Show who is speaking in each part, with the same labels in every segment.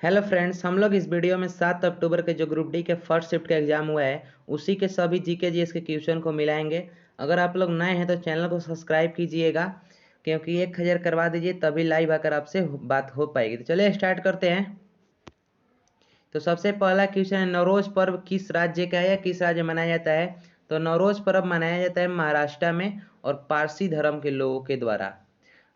Speaker 1: Hello friends, हम लोग इस वीडियो में 7 अक्टूबर के जो ग्रुप डी के फर्स्ट शिफ्ट का एग्जाम हुआ है उसी के सभी जीके जीएस के क्वेश्चन को मिलाएंगे। अगर आप लोग नए हैं तो चैनल को सब्सक्राइब कीजिएगा, क्योंकि 1000 करवा दीजिए तभी लाइव आकर आपसे बात हो पाएगी। तो चलिए स्टार्ट करते हैं। तो सबसे पहला क्वेश्चन है, नवरोज पर्व किस राज्य का है या किस राज्य में मनाया जाता है। तो नवरोज पर्व मनाया जाता है महाराष्ट्र में और पारसी धर्म के लोगों के द्वारा।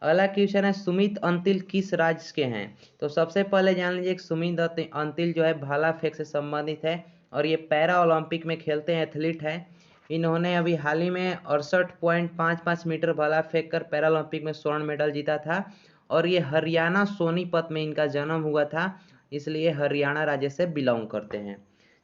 Speaker 1: अगला क्वेश्चन है, सुमित अंतिल किस राज्य के हैं। तो सबसे पहले जान लीजिए कि सुमित अंतिल जो है भाला फेंक से संबंधित है और ये पैरा ओलंपिक में खेलते हैं, एथलीट है। इन्होंने अभी हाल ही में 68.55 मीटर भाला फेंक कर पैरा ओलंपिक में स्वर्ण मेडल जीता था और ये हरियाणा सोनीपत में इनका जन्म हुआ था, इसलिए हरियाणा राज्य से बिलोंग करते हैं।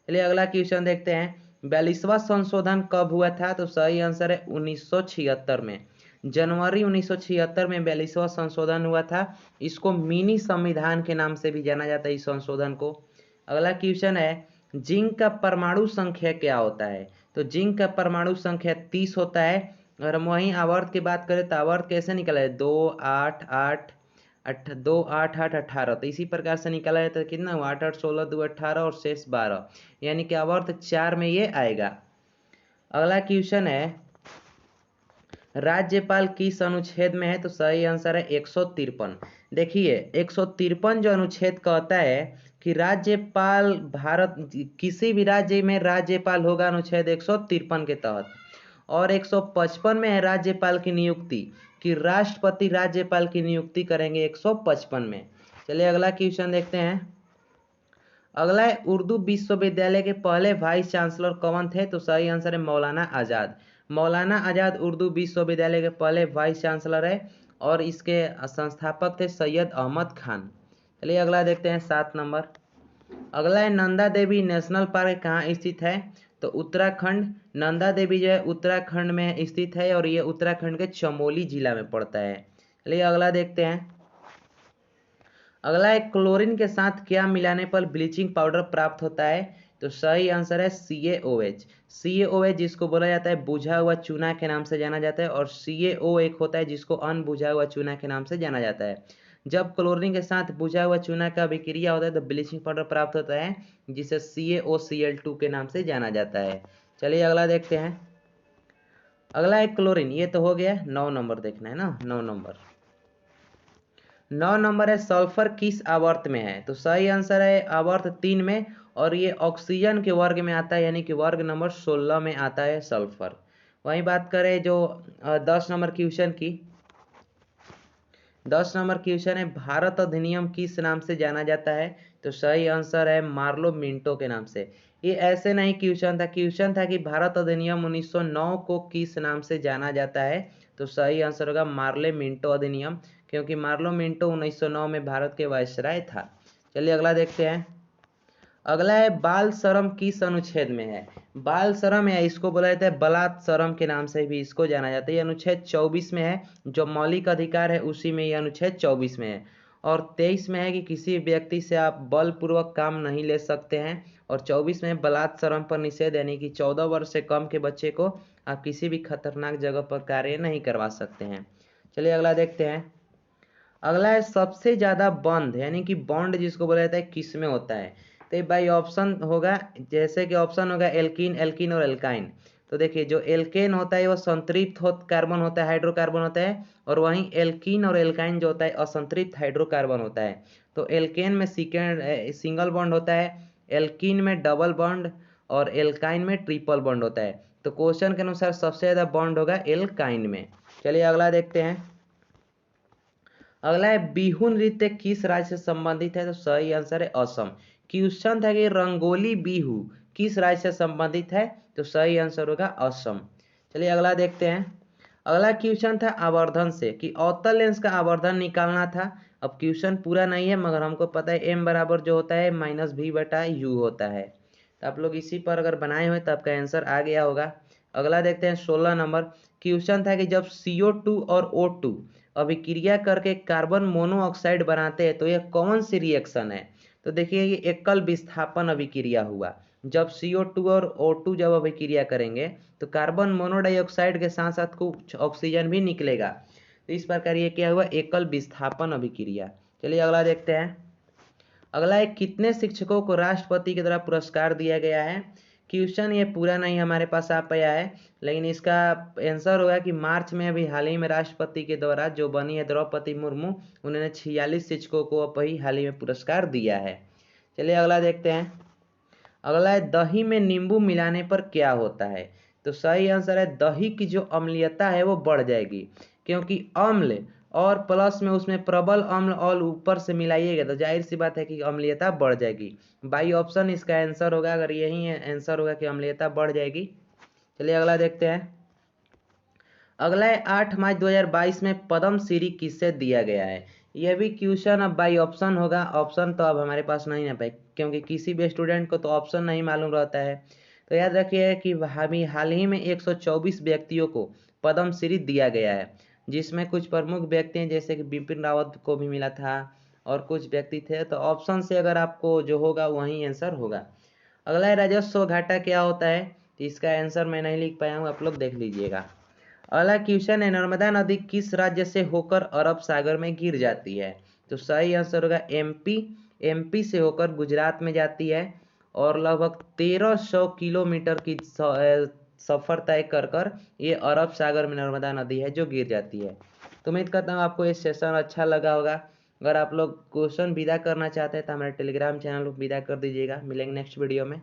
Speaker 1: चलिए अगला क्वेश्चन देखते हैं, 42वां संशोधन कब हुआ था। तो सही आंसर है 1976 में। जनवरी 1976 में 42वां संशोधन हुआ था। इसको मिनी संविधान के नाम से भी जाना जाता है इस संशोधन को। अगला क्वेश्चन है, जिंक का परमाणु संख्या क्या होता है। तो जिंक का परमाणु संख्या 30 होता है। अगर हम वहीं आवर्त की बात करें तो आवर्त कैसे निकला है, 2 8 8 2 8 8 18। तो इसी प्रकार से निकाला है तो कितना हुआ, 8 8 16 2 18 और शेष 12, यानी कि आवर्त 4 में ये आएगा। अगला क्वेश्चन है, राज्यपाल किस अनुच्छेद में है। तो सही आंसर है 153। देखिए 153 जो अनुच्छेद कहता है कि राज्यपाल भारत किसी भी राज्य में राज्यपाल होगा, अनुच्छेद 153 के तहत। और 155 में है राज्यपाल की नियुक्ति कि राष्ट्रपति राज्यपाल की नियुक्ति करेंगे 155 में। चलिए अगला क्वेश्चन देखते हैं। अगला है, उर्दू विश्वविद्यालय के पहले वाइस चांसलर कौन थे। तो सही आंसर है मौलाना आज़ाद। मौलाना आज़ाद उर्दू विश्वविद्यालय के पहले वाइस चांसलर है और इसके संस्थापक थे सैयद अहमद खान। चलिए अगला देखते हैं 7 नंबर। अगला है, नंदा देवी नेशनल पार्क कहाँ स्थित है। तो उत्तराखंड। नंदा देवी जो है उत्तराखंड में स्थित है और ये उत्तराखंड के चमोली जिला में पड़ता है। चलिए अगला देखते हैं। अगला है, क्लोरीन के साथ क्या मिलाने पर ब्लीचिंग पाउडर प्राप्त होता है। तो सही आंसर है CaOH। CaOH जिसको बोला जाता है बुझा हुआ चूना के नाम से जाना जाता है और CaO एक होता है जिसको अनबुझा हुआ चूना के नाम से जाना जाता है। जब क्लोरीन के साथ बुझा हुआ चूना का अभिक्रिया होता है तो ब्लीचिंग पाउडर प्राप्त होता है, जिसे CaOCl2 के नाम से जाना जाता है। चलिए अगला देखते हैं। अगला है क्लोरीन, ये तो हो गया। 9 नंबर देखना है ना, 9 नंबर। 9 नंबर है, सल्फर किस आवर्त में है। तो सही आंसर है आवर्त 3 में और ये ऑक्सीजन के वर्ग में आता है, यानी कि वर्ग नंबर 16 में आता है सल्फर। वहीं बात करें जो 10 नंबर क्वेश्चन की। 10 नंबर क्वेश्चन है, भारत अधिनियम किस नाम से जाना जाता है। तो सही आंसर है मार्लो मिंटो के नाम से। ये ऐसे नहीं क्वेश्चन था कि भारत अधिनियम 1909 को किस नाम से जाना जाता है। तो सही आंसर होगा मार्ले मिंटो अधिनियम, क्योंकि मार्लो मिंटो 1909 में भारत के वायसराय था। चलिए अगला देखते हैं। अगला है, बाल श्रम किस अनुच्छेद में है। बाल श्रम या इसको बोला जाता है बलात् श्रम के नाम से भी इसको जाना जाता है। ये अनुच्छेद 24 में है, जो मौलिक अधिकार है उसी में ये अनुच्छेद 24 में है। और 23 में है कि किसी व्यक्ति से आप बलपूर्वक काम नहीं ले सकते हैं। और 24 में बलात् श्रम पर निषेध, यानी कि 14 वर्ष से कम के बच्चे को आप किसी भी खतरनाक जगह पर कार्य नहीं करवा सकते हैं। चलिए अगला देखते हैं। अगला है, सबसे ज्यादा बंध यानी कि बॉन्ड जिसको बोला जाता है किस में होता है। तो भाई ऑप्शन होगा, जैसे कि ऑप्शन होगा एल्कीन, एल्कीन और एल्काइन। तो देखिए जो एल्केन होता है वो संतृप्त कार्बन होता है, हाइड्रोकार्बन होता है। और वहीं एल्कीन और एल्काइन जो होता है असंतृप्त हाइड्रोकार्बन होता है। तो एल्केन में सिंगल बॉन्ड होता है, एल्कीन में डबल बॉन्ड और एल्काइन में ट्रिपल बॉन्ड होता है। तो क्वेश्चन के अनुसार सबसे ज्यादा बॉन्ड होगा एल्काइन में। चलिए अगला देखते हैं। अगला है, बिहू नृत्य किस राज्य से संबंधित है। तो सही आंसर है असम। क्वेश्चन था कि रंगोली बिहू किस राज्य से संबंधित है। तो सही आंसर होगा असम। चलिए अगला देखते हैं। अगला क्वेश्चन था आवर्धन से कि अवतल लेंस का आवर्धन निकालना था। अब क्वेश्चन पूरा नहीं है मगर हमको पता है m बराबर जो होता है -v/u होता है। तो आप लोग इसी पर अगर बनाए हुए तो आपका आंसर आ गया होगा। अगला देखते हैं 16 नंबर। क्वेश्चन था कि जब CO2 और O2 अभिक्रिया करके कार्बन मोनोऑक्साइड बनाते हैं तो यह कौन सी रिएक्शन है। तो देखिए ये एकल विस्थापन अभिक्रिया हुआ। जब CO2 और O2 जब अभिक्रिया करेंगे तो कार्बन मोनोडाइऑक्साइड के साथ साथ कुछ ऑक्सीजन भी निकलेगा। तो इस प्रकार ये क्या हुआ, एकल विस्थापन अभिक्रिया। चलिए अगला देखते हैं। अगला है, कितने शिक्षकों को राष्ट्रपति के द्वारा पुरस्कार दिया गया है। क्वेश्चन ये पूरा नहीं हमारे पास आ पाया है, लेकिन इसका आंसर होगा कि मार्च में अभी हाल ही में राष्ट्रपति के द्वारा जो बनी है द्रौपदी मुर्मू, उन्होंने 46 शिक्षकों को अभी हाल ही में पुरस्कार दिया है। चलिए अगला देखते हैं। अगला है, दही में नींबू मिलाने पर क्या होता है। तो सही आंसर है, दही की जो अम्लीयता है वो बढ़ जाएगी, क्योंकि अम्ल और प्लस में उसमें प्रबल अम्ल और ऊपर से मिलाइएगा तो जाहिर सी बात है कि अम्लीयता बढ़ जाएगी। बाई ऑप्शन इसका आंसर होगा, अगर यही आंसर होगा कि अम्लीयता बढ़ जाएगी। चलिए अगला देखते हैं। अगला है, 8 मार्च 2022 में पद्मश्री किसे दिया गया है। यह भी क्वेश्चन अब बाई ऑप्शन होगा, ऑप्शन तो अब हमारे पास नहीं है भाई, क्योंकि किसी भी स्टूडेंट को तो ऑप्शन नहीं मालूम रहता है। तो याद रखिए कि हाल ही में 124 व्यक्तियों को पद्मश्री दिया गया है, जिसमें कुछ प्रमुख व्यक्ति हैं जैसे कि बिपिन रावत को भी मिला था और कुछ व्यक्ति थे। तो ऑप्शन से अगर आपको जो होगा वही आंसर होगा। अगला है, राजस्व घाटा क्या होता है। तो इसका आंसर मैं नहीं लिख पाया हूँ, आप लोग देख लीजिएगा। अगला क्वेश्चन है, नर्मदा नदी किस राज्य से होकर अरब सागर में गिर जाती है। तो सही आंसर होगा एमपी। एमपी से होकर गुजरात में जाती है और लगभग 1300 किलोमीटर की सफर तय कर कर ये अरब सागर में नर्मदा नदी है जो गिर जाती है। तो उम्मीद करता हूँ आपको ये सेशन अच्छा लगा होगा। अगर आप लोग क्वेश्चन विदा करना चाहते हैं तो हमारे टेलीग्राम चैनल को विदा कर दीजिएगा। मिलेंगे नेक्स्ट वीडियो में।